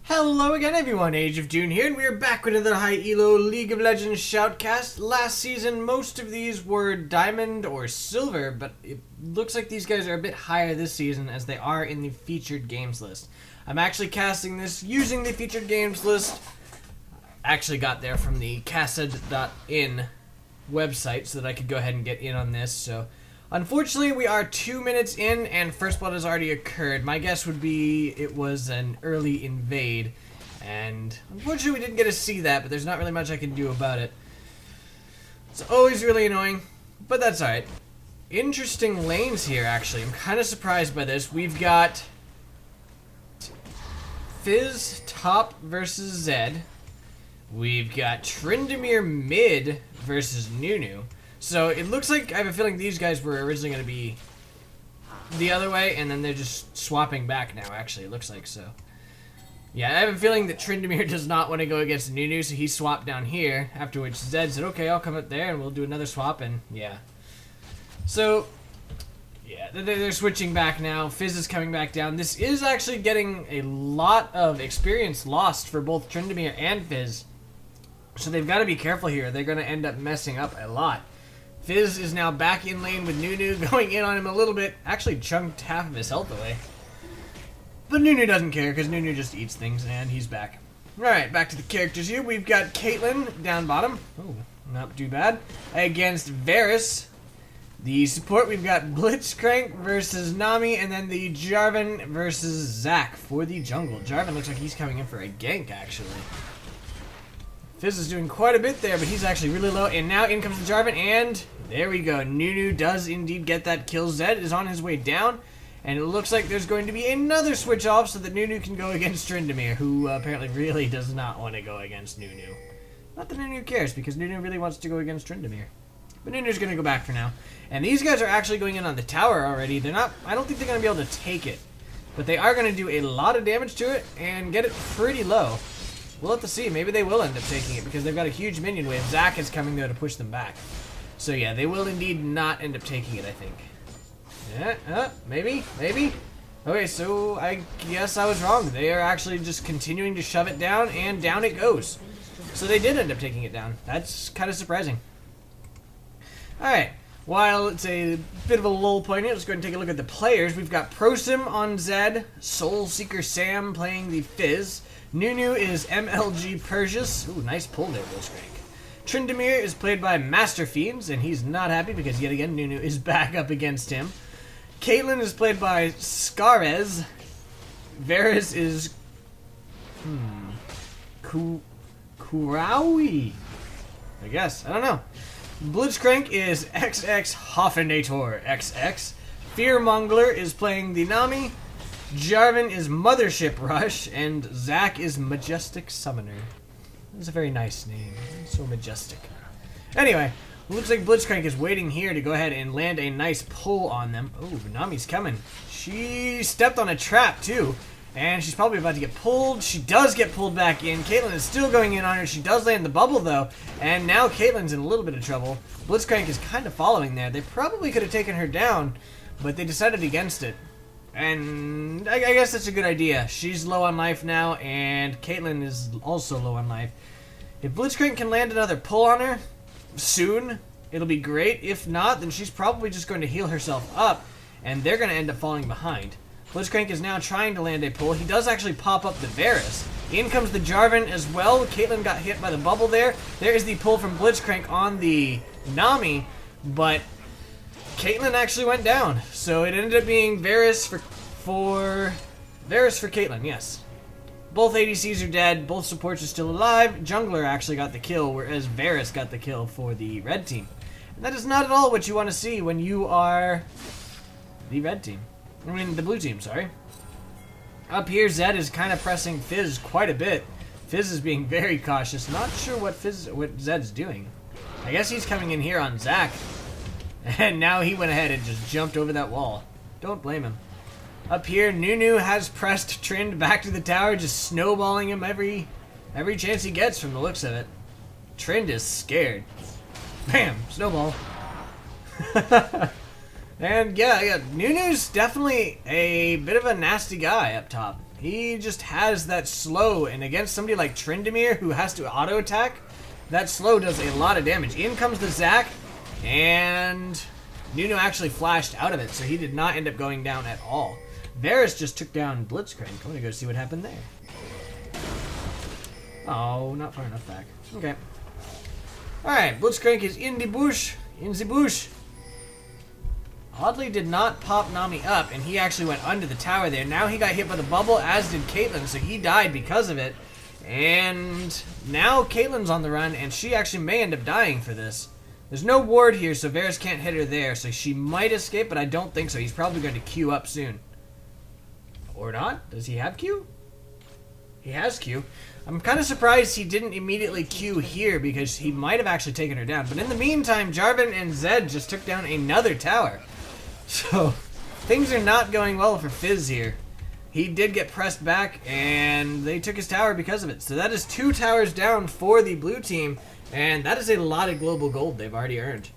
Hello again everyone, Age of June here, and we are back with another high elo League of Legends Shoutcast. Last season, most of these were Diamond or Silver, but it looks like these guys are a bit higher this season as they are in the featured games list. I'm actually casting this using the featured games list. I actually got there from the casted.in website so that I could go ahead and get in on this, so... Unfortunately, we are 2 minutes in, and First Blood has already occurred. My guess would be it was an early invade, and unfortunately we didn't get to see that, but there's not really much I can do about it. It's always really annoying, but that's alright. Interesting lanes here, actually. I'm kind of surprised by this. We've got Fizz top versus Zed. We've got Tryndamere mid versus Noo-noo. So it looks like, I have a feeling these guys were originally going to be the other way, and then they're just swapping back now, actually, it looks like so. Yeah, I have a feeling that Tryndamere does not want to go against Noo-noo, so he swapped down here, after which Zed said, okay, I'll come up there, and we'll do another swap, and yeah. So, yeah, they're switching back now. Fizz is coming back down. This is actually getting a lot of experience lost for both Tryndamere and Fizz. So they've got to be careful here. They're going to end up messing up a lot. Fizz is now back in lane with Noo-noo, going in on him a little bit. Actually chunked half of his health away. But Noo-noo doesn't care, because Noo-noo just eats things, and he's back. Alright, back to the characters here. We've got Caitlyn down bottom. Oh, not too bad. Against Varus. The support, we've got Blitzcrank versus Nami, and then the Jarvan versus Zac for the jungle. Jarvan looks like he's coming in for a gank, actually. Fizz is doing quite a bit there, but he's actually really low. And now in comes the Jarvan, and there we go. Noo-noo does indeed get that kill. Zed is on his way down, and it looks like there's going to be another switch off so that Noo-noo can go against Tryndamere, who apparently really does not want to go against Noo-noo. Not that Noo-noo cares, because Noo-noo really wants to go against Tryndamere. But Noo-noo's going to go back for now. And these guys are actually going in on the tower already. They're not, I don't think they're going to be able to take it. But they are going to do a lot of damage to it and get it pretty low. We'll have to see. Maybe they will end up taking it because they've got a huge minion wave. Zac is coming there to push them back. So yeah, they will indeed not end up taking it, I think. Yeah, maybe. Okay, so I guess I was wrong. They are actually just continuing to shove it down, and down it goes. So they did end up taking it down. That's kind of surprising. Alright, while it's a bit of a lull point here, let's go ahead and take a look at the players. We've got Prosim on Zed, SoulSeekerSam playing the Fizz. Noo-noo is MLG Perseus. Ooh, nice pull there, Blitzcrank. Tryndamere is played by Masterfiends, and he's not happy because yet again Noo-noo is back up against him. Caitlyn is played by Scarrez. Varus is Kuraue, I guess. I don't know. Blitzcrank is XxHoFFiNaToRxX. Fearmongler is playing the Nami. Jarvan is MotherShipRush, and Zac is MajesticSummoner. That's a very nice name. So majestic. Anyway, looks like Blitzcrank is waiting here to go ahead and land a nice pull on them. Oh, Nami's coming. She stepped on a trap, too. And she's probably about to get pulled. She does get pulled back in. Caitlyn is still going in on her. She does land the bubble, though. And now Caitlyn's in a little bit of trouble. Blitzcrank is kind of following there. They probably could have taken her down, but they decided against it. And I guess that's a good idea. She's low on life now, and Caitlyn is also low on life. If Blitzcrank can land another pull on her soon, it'll be great. If not, then she's probably just going to heal herself up, and they're going to end up falling behind. Blitzcrank is now trying to land a pull. He does actually pop up the Varus. In comes the Jarvan as well. Caitlyn got hit by the bubble there. There is the pull from Blitzcrank on the Nami, but Caitlyn actually went down, so it ended up being Varus for Caitlyn, yes. Both ADCs are dead, both supports are still alive. Jungler actually got the kill, whereas Varus got the kill for the red team. And that is not at all what you want to see when you are the red team. I mean, the blue team, sorry. Up here, Zed is kind of pressing Fizz quite a bit. Fizz is being very cautious. Not sure what Zed's doing. I guess he's coming in here on Zac. And now he went ahead and just jumped over that wall. Don't blame him. Up here, Noo-noo has pressed Trynd back to the tower, just snowballing him every chance he gets from the looks of it. Trynd is scared. Bam! Snowball. And yeah, Noo-noo's definitely a bit of a nasty guy up top. He just has that slow, and against somebody like Tryndamere who has to auto attack, that slow does a lot of damage. In comes the Zac, and Nunu actually flashed out of it, so he did not end up going down at all. Varus just took down Blitzcrank. I'm gonna go see what happened there. Oh, not far enough back. Okay. Alright, Blitzcrank is in the bush. In the bush. Oddly did not pop Nami up, and he actually went under the tower there. Now he got hit by the bubble, as did Caitlyn, so he died because of it. And now Caitlyn's on the run, and she actually may end up dying for this. There's no ward here, so Varus can't hit her there, so she might escape, but I don't think so. He's probably going to queue up soon. Or not? Does he have Q? He has Q. I'm kind of surprised he didn't immediately Q here, because he might have actually taken her down. But in the meantime, Jarvan and Zed just took down another tower. So, things are not going well for Fizz here. He did get pressed back, and they took his tower because of it. So that is 2 towers down for the blue team, and that is a lot of global gold they've already earned.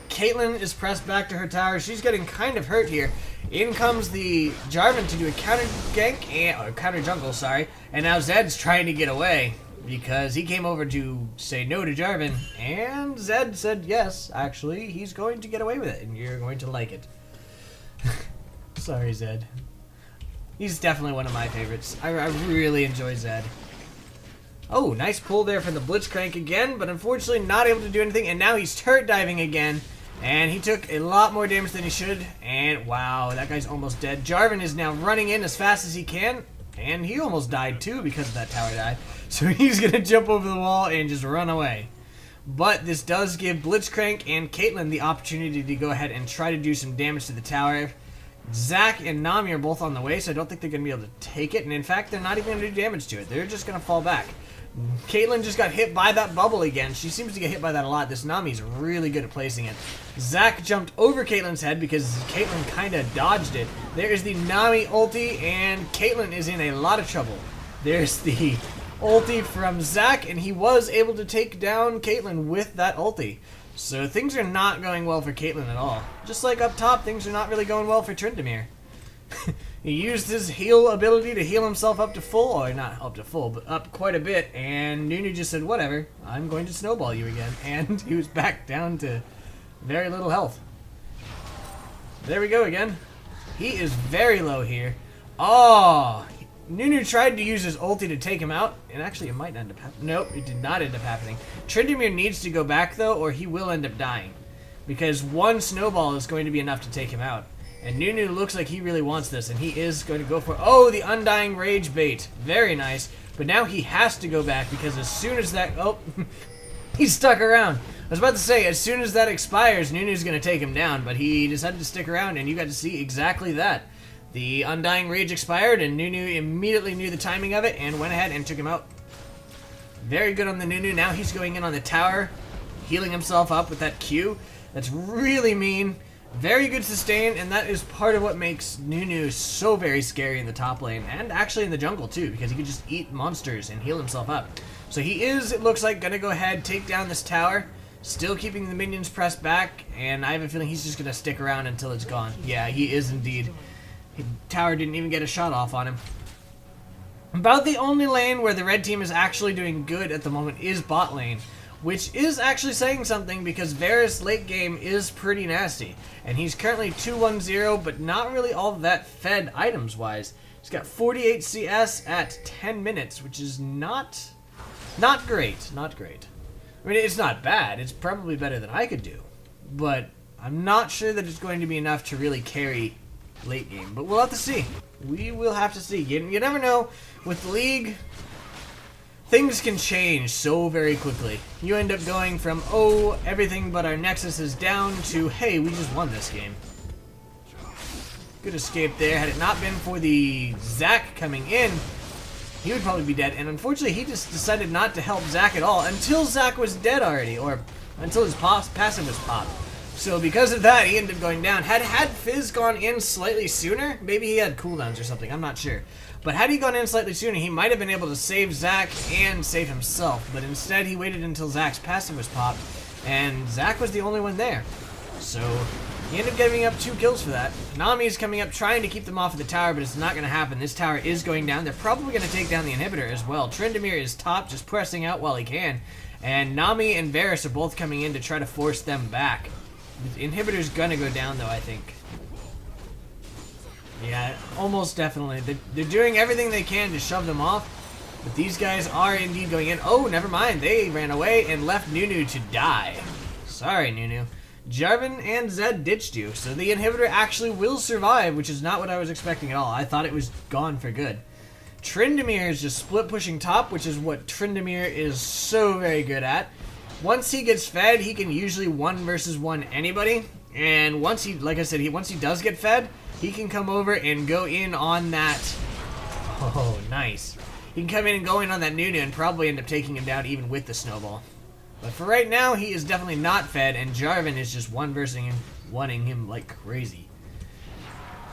Caitlyn is pressed back to her tower. She's getting kind of hurt here. In comes the Jarvan to do a counter gank, or counter jungle, sorry. And now Zed's trying to get away because he came over to say no to Jarvan. And Zed said yes, actually. He's going to get away with it, and you're going to like it. Sorry, Zed. He's definitely one of my favorites. I really enjoy Zed. Oh, nice pull there from the Blitzcrank again, but unfortunately not able to do anything. And now he's turret diving again. And he took a lot more damage than he should. And wow, that guy's almost dead. Jarvan is now running in as fast as he can. And he almost died too because of that tower dive. So he's going to jump over the wall and just run away. But this does give Blitzcrank and Caitlyn the opportunity to go ahead and try to do some damage to the tower. Zac and Nami are both on the way, so I don't think they're going to be able to take it. And in fact, they're not even going to do damage to it. They're just going to fall back. Caitlyn just got hit by that bubble again. She seems to get hit by that a lot. This Nami's really good at placing it. Zac jumped over Caitlyn's head because Caitlyn kind of dodged it. There is the Nami ulti, and Caitlyn is in a lot of trouble. There's the ulti from Zac, and he was able to take down Caitlyn with that ulti. So things are not going well for Caitlyn at all. Just like up top, things are not really going well for Tryndamere. He used his heal ability to heal himself up to full, or not up to full, but up quite a bit, and Nunu just said, whatever, I'm going to snowball you again, and he was back down to very little health. There we go again. He is very low here. Oh, Nunu tried to use his ulti to take him out, and actually it might end up happening. Nope, it did not end up happening. Tryndamere needs to go back, though, or he will end up dying, because one snowball is going to be enough to take him out. And Nunu looks like he really wants this, and he is going to go for... Oh, the Undying Rage bait. Very nice. But now he has to go back, because as soon as that... Oh, he's stuck around. I was about to say, as soon as that expires, Nunu's going to take him down, but he decided to stick around, and you got to see exactly that. The Undying Rage expired, and Nunu immediately knew the timing of it, and went ahead and took him out. Very good on the Nunu. Now he's going in on the tower, healing himself up with that Q. That's really mean. Very good sustain, and that is part of what makes Nunu so very scary in the top lane, and actually in the jungle too, because he can just eat monsters and heal himself up. So he is, it looks like, going to go ahead, take down this tower, still keeping the minions pressed back, and I have a feeling he's just going to stick around until it's gone. Yeah, he is indeed. The tower didn't even get a shot off on him. About the only lane where the red team is actually doing good at the moment is bot lane, which is actually saying something because Varus late game is pretty nasty. And he's currently 2-1-0, but not really all that fed items-wise. He's got 48 CS at 10 minutes, which is not great. Not great. I mean, it's not bad. It's probably better than I could do. But I'm not sure that it's going to be enough to really carry late game. But we'll have to see. We will have to see. You never know. With the league... things can change so very quickly. You end up going from, oh, everything but our Nexus is down, to, hey, we just won this game. Good escape there. Had it not been for the Zac coming in, he would probably be dead. And unfortunately, he just decided not to help Zac at all until Zac was dead already, or until his passive was popped. So because of that, he ended up going down. Had Fizz gone in slightly sooner, maybe he had cooldowns or something, I'm not sure. But had he gone in slightly sooner, he might have been able to save Zac and save himself. But instead, he waited until Zac's passive was popped, and Zac was the only one there. So He ended up giving up 2 kills for that. Nami is coming up trying to keep them off of the tower, but it's not going to happen. This tower is going down. They're probably going to take down the inhibitor as well. Tryndamere is top, just pressing out while he can. And Nami and Varus are both coming in to try to force them back. The inhibitor's going to go down, though, I think. Yeah, almost definitely. They're doing everything they can to shove them off. But these guys are indeed going in. Oh, never mind. They ran away and left Noo-noo to die. Sorry, Noo-noo. Jarvan and Zed ditched you, so the inhibitor actually will survive, which is not what I was expecting at all. I thought it was gone for good. Tryndamere is just split pushing top, which is what Tryndamere is so very good at. Once he gets fed, he can usually 1 versus 1 anybody. And once he, like I said, once he does get fed, he can come over and go in on that. Oh, nice. He can come in and go in on that Noo-noo and probably end up taking him down even with the snowball. But for right now, he is definitely not fed, and Jarvan is just 1 versus him, 1ing him like crazy.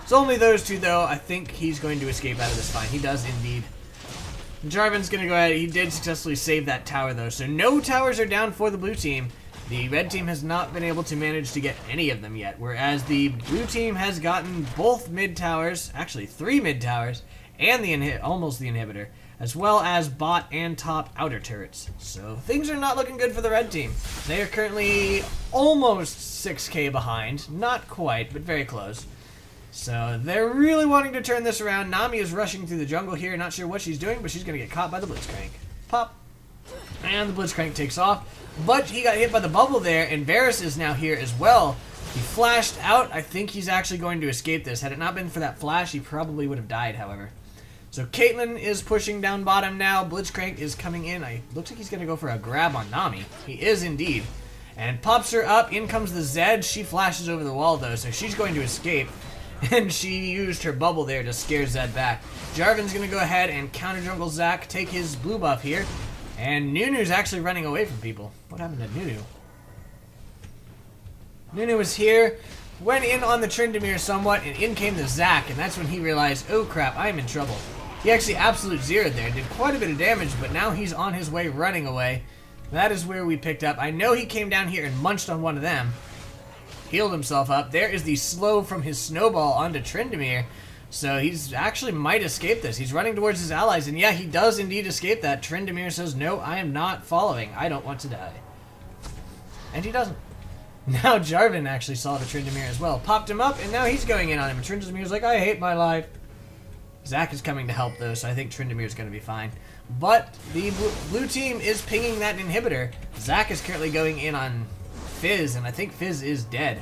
It's only those 2, though. I think he's going to escape out of this fine. He does indeed. Jarvan's going to go ahead. He did successfully save that tower, though. So no towers are down for the blue team. The red team has not been able to manage to get any of them yet, whereas the blue team has gotten both mid towers, actually 3 mid towers, and the almost the inhibitor, as well as bot and top outer turrets. So things are not looking good for the red team. They are currently almost 6k behind. Not quite, but very close. So they're really wanting to turn this around. Nami is rushing through the jungle here. Not sure what she's doing, but she's going to get caught by the Blitzcrank. Pop. And the Blitzcrank takes off. But he got hit by the bubble there, and Varus is now here as well. He flashed out. I think he's actually going to escape this. Had it not been for that flash, he probably would have died, however. So Caitlyn is pushing down bottom now. Blitzcrank is coming in. Looks like he's going to go for a grab on Nami. He is indeed. And pops her up. In comes the Zed. She flashes over the wall, though, so she's going to escape. And she used her bubble there to scare Zed back. Jarvan's going to go ahead and counter jungle Zac, take his blue buff here. And Noo-noo's actually running away from people. What happened to Noo-noo? Noo-noo was here, went in on the Tryndamere somewhat, and in came the Zac, and that's when he realized, oh crap, I am in trouble. He actually absolute zeroed there, did quite a bit of damage, but now he's on his way running away. That is where we picked up. I know he came down here and munched on one of them. Healed himself up. There is the slow from his snowball onto Tryndamere. So he's actually might escape this. He's running towards his allies, and yeah, he does indeed escape that. Tryndamere says, no, I am not following. I don't want to die. And he doesn't. Now Jarvan actually saw the Tryndamere as well. Popped him up, and now he's going in on him. And Tryndamere's like, I hate my life. Zac is coming to help, though, so I think Tryndamere's going to be fine. But the blue team is pinging that inhibitor. Zac is currently going in on Fizz, and I think Fizz is dead.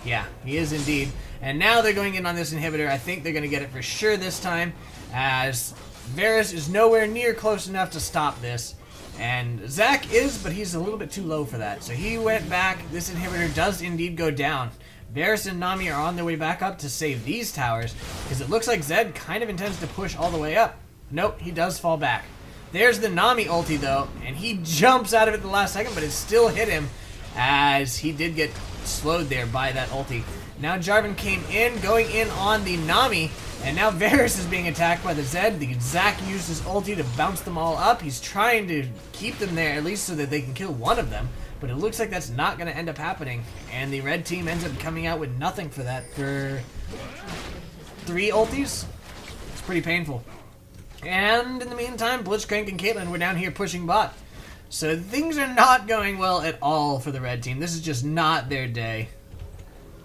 Yeah, he is indeed. And now they're going in on this inhibitor. I think they're going to get it for sure this time, as Varus is nowhere near close enough to stop this. And Zac is, but he's a little bit too low for that. So he went back. This inhibitor does indeed go down. Varus and Nami are on their way back up to save these towers, because it looks like Zed kind of intends to push all the way up. Nope, he does fall back. There's the Nami ulti, though, and he jumps out of it at the last second, but it still hit him, as he did get slowed there by that ulti. Now Jarvan came in, going in on the Nami, and now Varus is being attacked by the Zed. The Zac used his ulti to bounce them all up. He's trying to keep them there, at least so that they can kill one of them, but it looks like that's not going to end up happening, and the red team ends up coming out with nothing for that, for 3 ultis. It's pretty painful. And in the meantime, Blitzcrank and Caitlyn were down here pushing bot. So things are not going well at all for the red team. This is just not their day.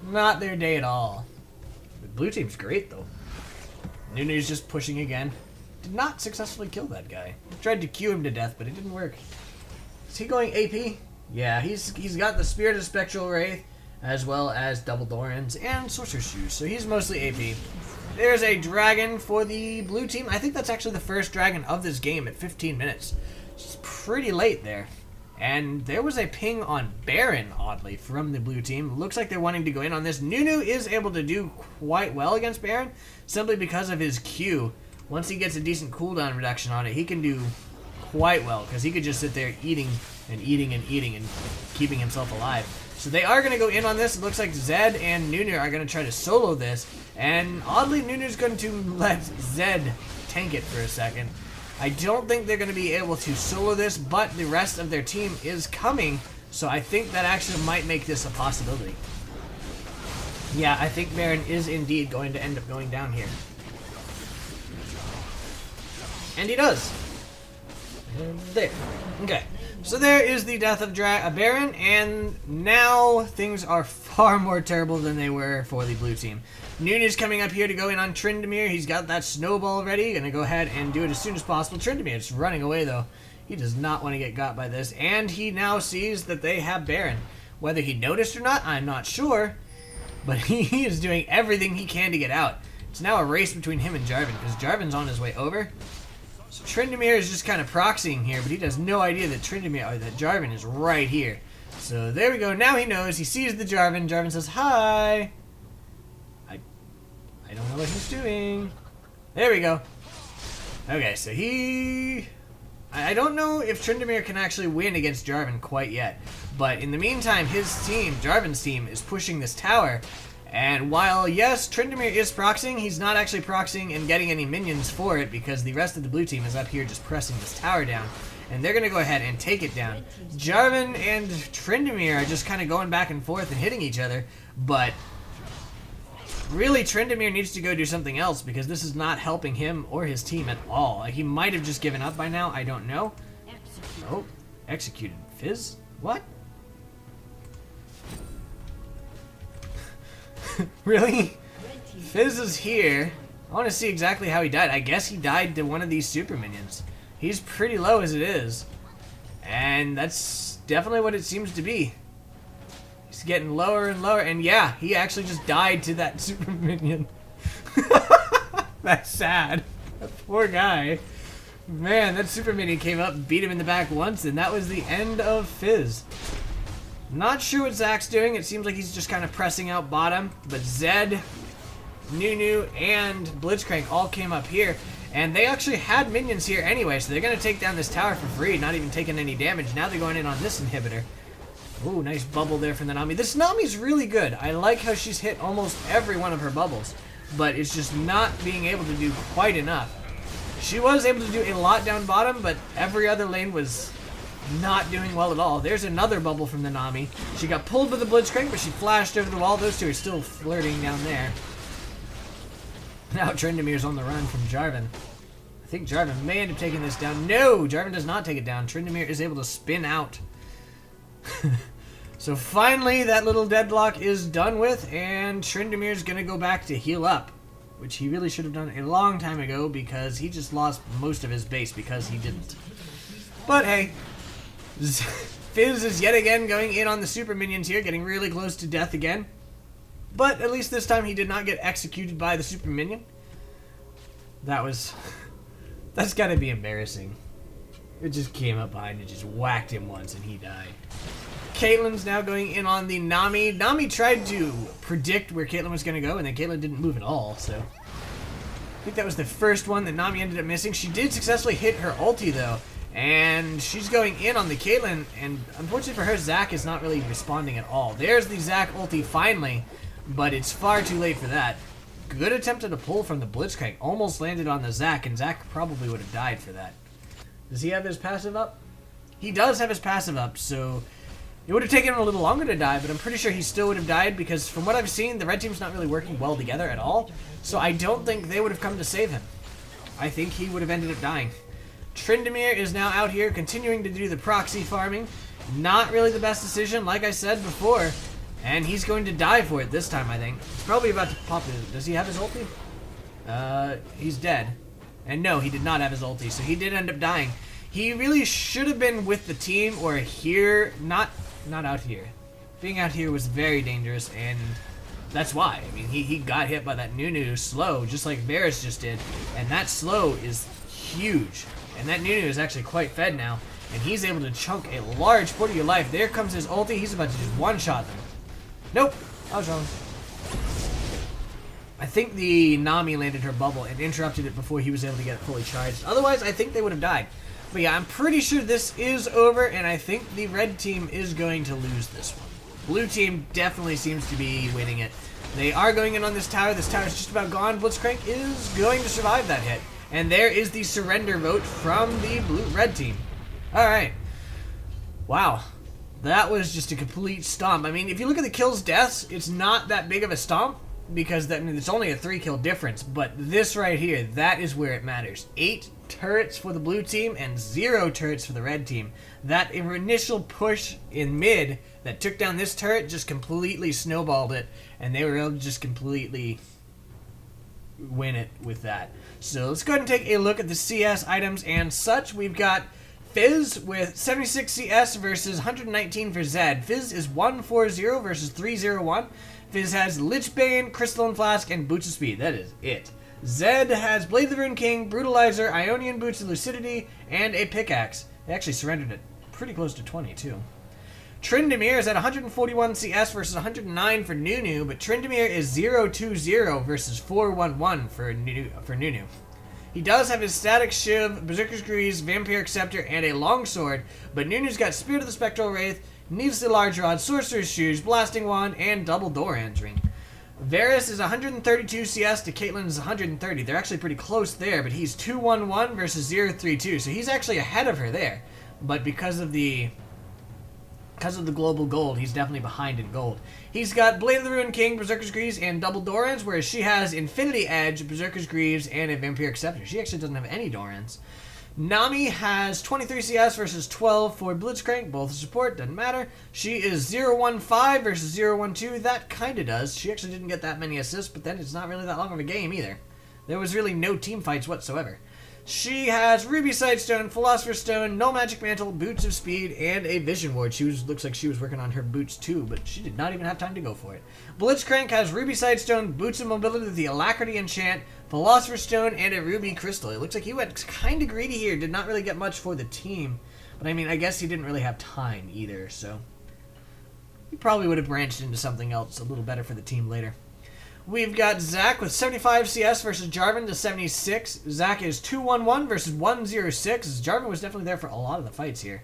Not their day at all. The blue team's great, though. Noo-noo's just pushing again. Did not successfully kill that guy. Tried to Q him to death, but it didn't work. Is he going AP? Yeah, he's got the Spirit of Spectral Wraith, as well as Double Dorans and Sorcerer's Shoes, so he's mostly AP. There's a dragon for the blue team. I think that's actually the first dragon of this game at 15 minutes. It's pretty late there. And there was a ping on Baron, oddly, from the blue team. Looks like they're wanting to go in on this. Noo-noo is able to do quite well against Baron, simply because of his Q. Once he gets a decent cooldown reduction on it, he can do quite well, because he could just sit there eating and eating and eating and keeping himself alive. So they are going to go in on this. It looks like Zed and Noo-noo are going to try to solo this. And oddly, Noo-noo's going to let Zed tank it for a second. I don't think they're going to be able to solo this, but the rest of their team is coming, so I think that actually might make this a possibility. Yeah, I think Baron is indeed going to end up going down here. And he does. And there. Okay. So there is the death of Baron, and now things are far more terrible than they were for the blue team. Noo-noo's coming up here to go in on Tryndamere. He's got that snowball ready. Gonna go ahead and do it as soon as possible. Tryndamere's running away, though. He does not want to get got by this, and he now sees that they have Baron. Whether he noticed or not, I'm not sure, but he is doing everything he can to get out. It's now a race between him and Jarvan, because Jarvan's on his way over. So Tryndamere is just kind of proxying here, but he has no idea that Jarvan is right here. So there we go. Now he knows. He sees the Jarvan. Jarvan says, "Hi." I don't know what he's doing. There we go. Okay, so I don't know if Tryndamere can actually win against Jarvan quite yet. But in the meantime, his team, Jarvan's team, is pushing this tower. And while, yes, Tryndamere is proxying, he's not actually proxying and getting any minions for it because the rest of the blue team is up here just pressing this tower down. And they're going to go ahead and take it down. Jarvan and Tryndamere are just kind of going back and forth and hitting each other. But really, Tryndamere needs to go do something else because this is not helping him or his team at all. Like, he might have just given up by now. I don't know. Oh, executed. Fizz? What? Really? Fizz is here. I want to see exactly how he died. I guess he died to one of these super minions. He's pretty low as it is. And that's definitely what it seems to be. He's getting lower and lower. And yeah, he actually just died to that super minion. That's sad. That poor guy. Man, that super minion came up, beat him in the back once, and that was the end of Fizz. Not sure what Zach's doing. It seems like he's just kind of pressing out bottom. But Zed, Noo-noo, and Blitzcrank all came up here. And they actually had minions here anyway, so they're going to take down this tower for free, not even taking any damage. Now they're going in on this inhibitor. Ooh, nice bubble there from the Nami. This Nami's really good. I like how she's hit almost every one of her bubbles. But it's just not being able to do quite enough. She was able to do a lot down bottom, but every other lane was not doing well at all. There's another bubble from the Nami. She got pulled with the Blitzcrank, but she flashed over the wall. Those two are still flirting down there. Now Tryndamere's on the run from Jarvan. I think Jarvan may end up taking this down. No! Jarvan does not take it down. Tryndamere is able to spin out. So finally, that little deadlock is done with, and Tryndamere's going to go back to heal up. Which he really should have done a long time ago, because he just lost most of his base because he didn't. But hey, Fizz is yet again going in on the super minions here, getting really close to death again. But at least this time he did not get executed by the super minion. That's gotta be embarrassing. It just came up behind and just whacked him once and he died. Caitlyn's now going in on the Nami. Nami tried to predict where Caitlyn was going to go, and then Caitlyn didn't move at all, so I think that was the first one that Nami ended up missing. She did successfully hit her ulti, though, and she's going in on the Caitlyn, and unfortunately for her, Zach is not really responding at all. There's the Zach ulti finally, but it's far too late for that. Good attempt at a pull from the Blitzcrank. Almost landed on the Zach, and Zach probably would have died for that. Does he have his passive up? He does have his passive up, so it would have taken him a little longer to die, but I'm pretty sure he still would have died because from what I've seen, the red team's not really working well together at all. So I don't think they would have come to save him. I think he would have ended up dying. Tryndamere is now out here continuing to do the proxy farming. Not really the best decision, like I said before. And he's going to die for it this time, I think. He's probably about to pop his... Does he have his ulti? He's dead. And no, he did not have his ulti, so he did end up dying. He really should have been with the team or here, not out here. Being out here was very dangerous, and that's why. I mean, he got hit by that Noo-noo slow, just like Varus just did, and that slow is huge. And that Noo-noo is actually quite fed now, and he's able to chunk a large part of your life. There comes his ulti. He's about to just one-shot them. Nope, I was wrong. I think the Nami landed her bubble and interrupted it before he was able to get it fully charged. Otherwise, I think they would have died. But yeah, I'm pretty sure this is over, and I think the red team is going to lose this one. Blue team definitely seems to be winning it. They are going in on this tower. This tower is just about gone. Blitzcrank is going to survive that hit. And there is the surrender vote from the red team. All right. Wow. That was just a complete stomp. I mean, if you look at the kills deaths, it's not that big of a stomp because it's only a 3-kill difference. But this right here, that is where it matters. 8 turrets for the blue team and 0 turrets for the red team. That initial push in mid that took down this turret just completely snowballed it, and they were able to just completely win it with that. So let's go ahead and take a look at the CS items and such. We've got Fizz with 76 CS versus 119 for Zed. Fizz is 140 versus 301. Fizz has Lichbane, Crystalline Flask, and Boots of Speed. That is it. Zed has Blade of the Rune King, Brutalizer, Ionian Boots of Lucidity, and a Pickaxe. They actually surrendered it pretty close to 20 too. Tryndamere is at 141 CS versus 109 for Noo-noo, but Tryndamere is 020 versus 411 for Noo-noo. He does have his Static Shiv, Berserker's Grease, Vampiric Scepter, and a Longsword, but Nunu-noo's got Spirit of the Spectral Wraith, Needs the Large Rod, Sorcerer's Shoes, Blasting Wand, and Double Doran's Ring. Varus is 132 CS to Caitlyn's 130. They're actually pretty close there, but he's 211 versus 032, so he's actually ahead of her there. But because of the global gold, he's definitely behind in gold. He's got Blade of the Rune King, Berserker's Greaves, and Double Dorans, whereas she has Infinity Edge, Berserker's Greaves, and a Vampiric Scepter. She actually doesn't have any Dorans. Nami has 23 CS versus 12 for Blitzcrank, both support, doesn't matter. She is 015 versus 012, that kinda does. She actually didn't get that many assists, but then it's not really that long of a game either. There was really no team fights whatsoever. She has Ruby Sightstone, Philosopher's Stone, No Magic Mantle, Boots of Speed, and a Vision Ward. Looks like she was working on her boots too, but she did not even have time to go for it. Blitzcrank has Ruby Sightstone, Boots of Mobility, the Alacrity Enchant, Philosopher's Stone, and a Ruby Crystal. It looks like he went kind of greedy here, did not really get much for the team. But I mean, I guess he didn't really have time either, so he probably would have branched into something else a little better for the team later. We've got Zach with 75 CS versus Jarvan to 76. Zach is 211 versus 106. Jarvan was definitely there for a lot of the fights here.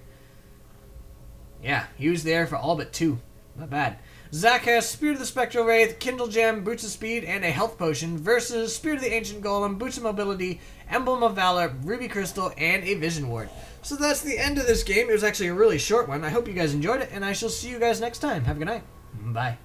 Yeah, he was there for all but 2. Not bad. Zach has Spirit of the Spectral Wraith, Kindle Gem, Boots of Speed, and a Health Potion versus Spirit of the Ancient Golem, Boots of Mobility, Emblem of Valor, Ruby Crystal, and a Vision Ward. So that's the end of this game. It was actually a really short one. I hope you guys enjoyed it, and I shall see you guys next time. Have a good night. Bye.